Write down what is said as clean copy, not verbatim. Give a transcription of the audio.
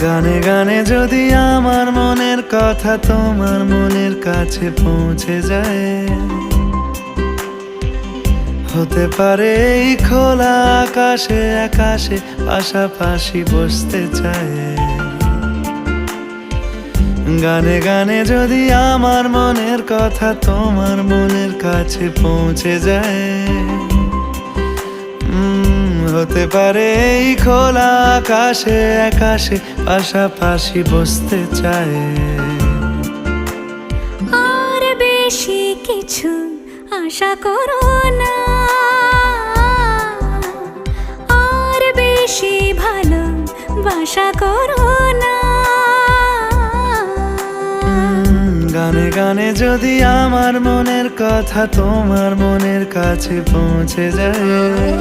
গানে গানে যদি আমার মনের কথা তোমার মনের কাছে পৌঁছে যায়, হতে পারে এই খোলা আকাশে আকাশে পাশাপাশি বসতে চায়। গানে গানে যদি আমার মনের কথা তোমার মনের কাছে পৌঁছে যায়, হতে পারে এই খোলা আকাশে আকাশে পাশাপাশি বসতে চায়। আর বেশি কিছু আশা করো না, আর বেশি ভালোবাসা করো না। গানে গানে যদি আমার মনের কথা তোমার মনের কাছে পৌঁছে যায়,